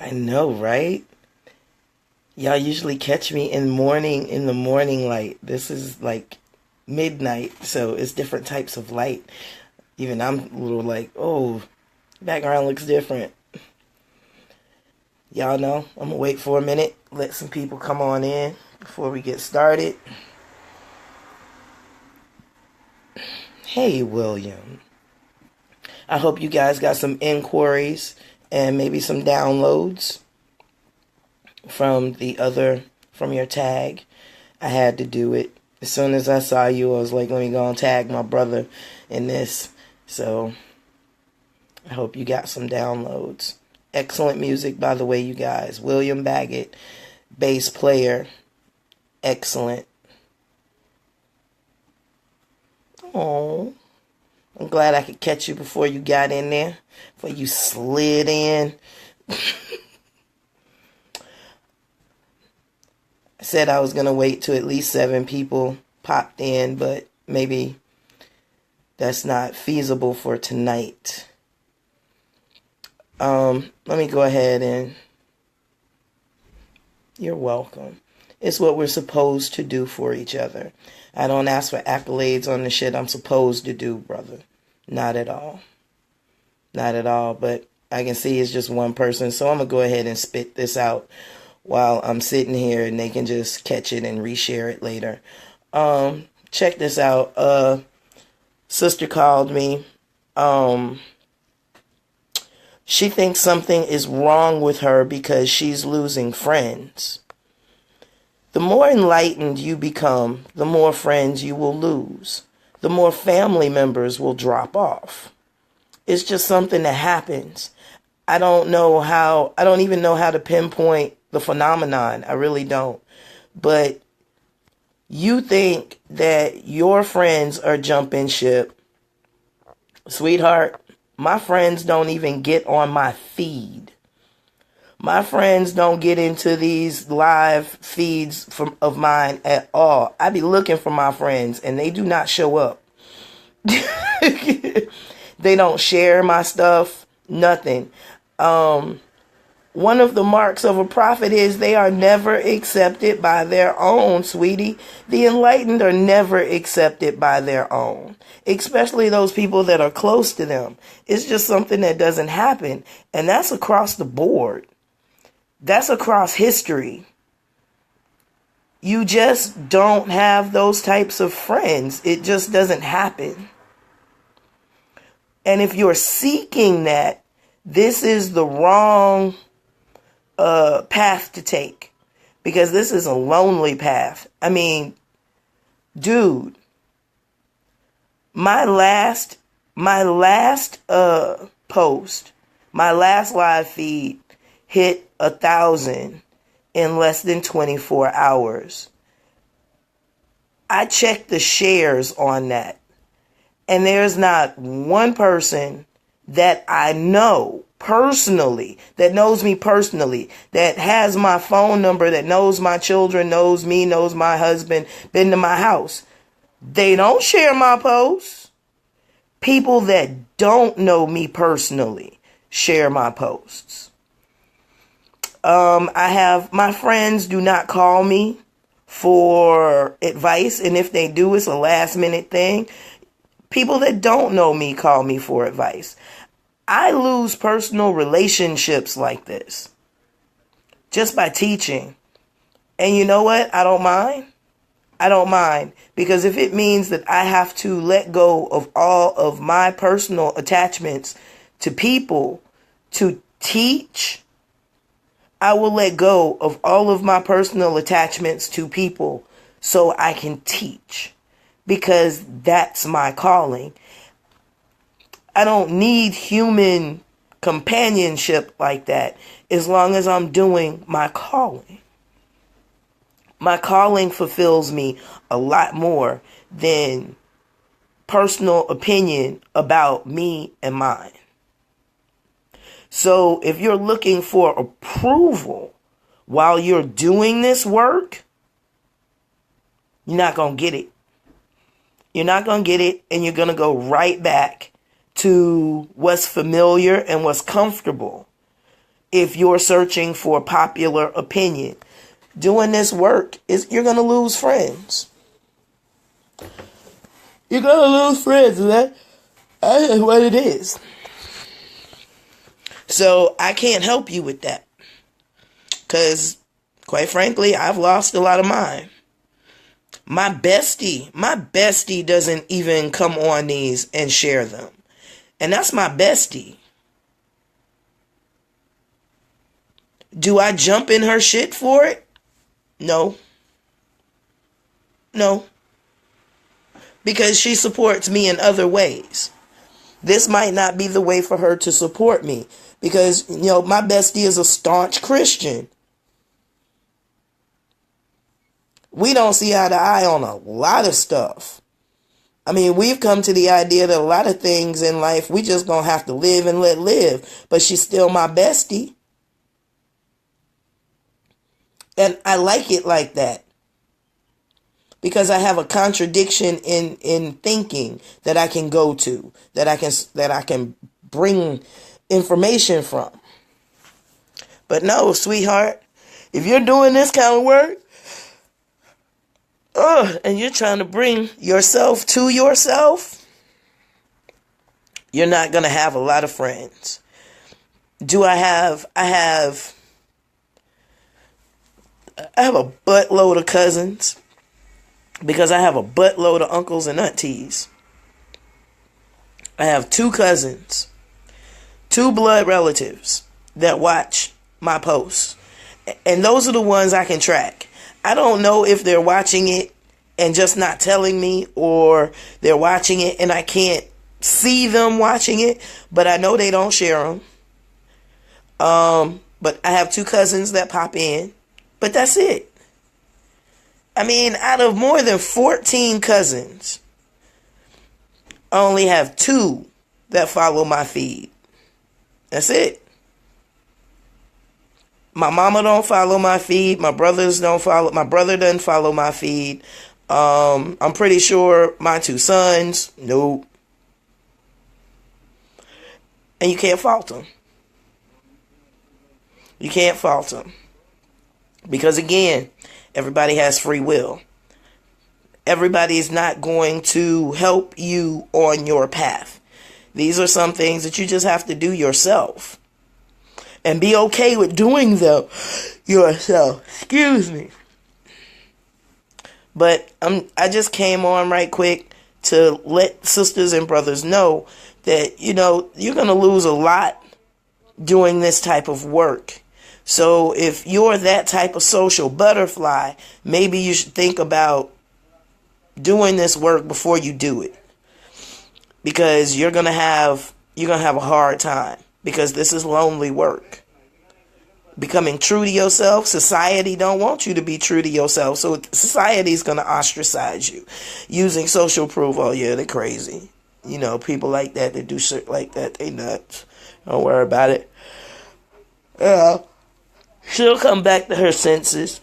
I know, right? Y'all usually catch me in the morning light. This is like midnight, so it's different types of light. Even I'm a little like, oh, background looks different. Y'all know, I'm gonna wait for a minute, let some people come on in before we get started. Hey, William. I hope you guys got some inquiries and maybe some downloads from your tag. I had to do it. As soon as I saw you, I was like, let me go and tag my brother in this. So I hope you got some downloads. Excellent music, by the way, you guys. William Baggett, bass player. Excellent. Oh, I'm glad I could catch you before you got in there, before you slid in. I said I was going to wait till at least 7 people popped in, but maybe that's not feasible for tonight. Let me go ahead and you're welcome. It's what we're supposed to do for each other. I don't ask for accolades on the shit I'm supposed to do, brother. Not at all. Not at all, but I can see it's just one person, so I'm going to go ahead and spit this out while I'm sitting here, and they can just catch it and reshare it later. Check this out. Sister called me. She thinks something is wrong with her because she's losing friends. The more enlightened you become, the more friends you will lose. The more family members will drop off. It's just something that happens. I don't even know how to pinpoint the phenomenon. I really don't. But you think that your friends are jumping ship. Sweetheart, my friends don't even get on my feed. My friends don't get into these live feeds of mine at all. I be looking for my friends and they do not show up. They don't share my stuff, nothing. One of the marks of a prophet is they are never accepted by their own, sweetie. The enlightened are never accepted by their own, especially those people that are close to them. It's just something that doesn't happen, and that's across the board. That's across history. You just don't have those types of friends. It just doesn't happen. And if you're seeking that, this is the wrong path to take, because this is a lonely path. I mean, dude, my last post, my last live feed hit 1,000 in less than 24 hours. I checked the shares on that, and there's not one person that I know personally, that knows me personally, that has my phone number, that knows my children, knows me, knows my husband, been to my house. They don't share my posts. People that don't know me personally share my posts. My friends do not call me for advice, and if they do, it's a last minute thing. People that don't know me call me for advice. I lose personal relationships like this just by teaching. And you know what? I don't mind. I don't mind, because if it means that I have to let go of all of my personal attachments to people to teach, I will let go of all of my personal attachments to people so I can teach, because that's my calling. I don't need human companionship like that as long as I'm doing my calling. My calling fulfills me a lot more than personal opinion about me and mine. So if you're looking for approval while you're doing this work, you're not going to get it. You're not going to get it, and you're going to go right back to what's familiar and what's comfortable. if you're searching for popular opinion. Doing this work you're going to lose friends. You're going to lose friends. That is what it is. So I can't help you with that. Because, quite frankly, I've lost a lot of mine. My bestie doesn't even come on these and share them. And that's my bestie. Do I jump in her shit for it? No. No. Because she supports me in other ways. This might not be the way for her to support me. Because, my bestie is a staunch Christian. We don't see eye to eye on a lot of stuff. I mean, we've come to the idea that a lot of things in life, we just gonna have to live and let live. But she's still my bestie. And I like it like that. Because I have a contradiction in thinking that I can go to, that I can bring information from. But no, sweetheart, if you're doing this kind of work, and you're trying to bring yourself to yourself, you're not going to have a lot of friends. I have a buttload of cousins because I have a buttload of uncles and aunties. I have 2 cousins, 2 blood relatives that watch my posts. And those are the ones I can track. I don't know if they're watching it and just not telling me, or they're watching it and I can't see them watching it, but I know they don't share them. But I have 2 cousins that pop in, but that's it. I mean, out of more than 14 cousins, I only have 2 that follow my feed. That's it. My mama don't follow my feed. My brothers don't follow. My brother doesn't follow my feed. I'm pretty sure my 2 sons, nope. And you can't fault them. You can't fault them. Because again, everybody has free will. Everybody is not going to help you on your path. These are some things that you just have to do yourself. And be okay with doing them yourself. Excuse me. But I just came on right quick to let sisters and brothers know that, you're going to lose a lot doing this type of work. So if you're that type of social butterfly, maybe you should think about doing this work before you do it. Because you're going to have a hard time. Because this is lonely work. Becoming true to yourself, society don't want you to be true to yourself. So society is going to ostracize you. Using social proof, oh yeah, they're crazy. People like that do shit like that, they nuts. Don't worry about it. She'll come back to her senses.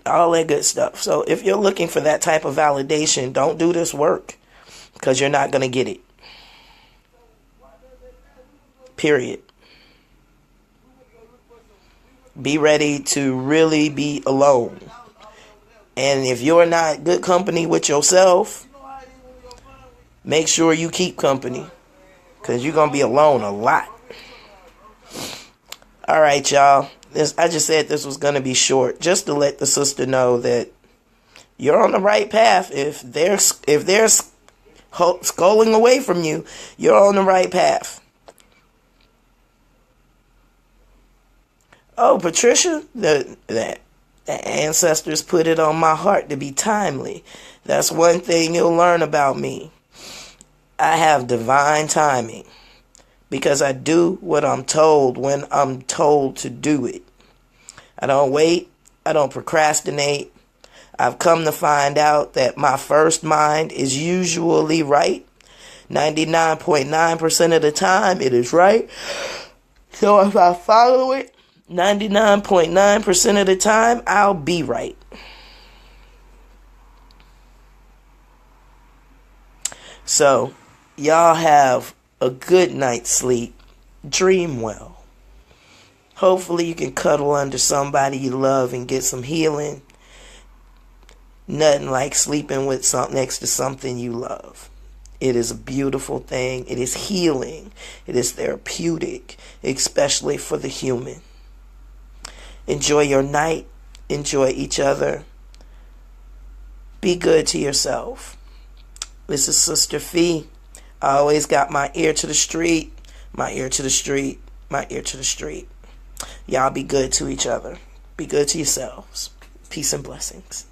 All that good stuff. So if you're looking for that type of validation, don't do this work. Because you're not going to get it. Period. Be ready to really be alone. And if you're not good company with yourself, make sure you keep company. Because you're going to be alone a lot. Alright, y'all. I just said this was going to be short. Just to let the sister know that you're on the right path. If they're sculling away from you, you're on the right path. Oh, Patricia, the ancestors put it on my heart to be timely. That's one thing you'll learn about me. I have divine timing because I do what I'm told when I'm told to do it. I don't wait. I don't procrastinate. I've come to find out that my first mind is usually right. 99.9% of the time it is right. So if I follow it, 99.9% of the time, I'll be right. So, y'all have a good night's sleep. Dream well. Hopefully you can cuddle under somebody you love and get some healing. Nothing like sleeping with next to something you love. It is a beautiful thing. It is healing. It is therapeutic, especially for the human. Enjoy your night. Enjoy each other. Be good to yourself. This is Sister Fee. I always got my ear to the street. My ear to the street. My ear to the street. Y'all be good to each other. Be good to yourselves. Peace and blessings.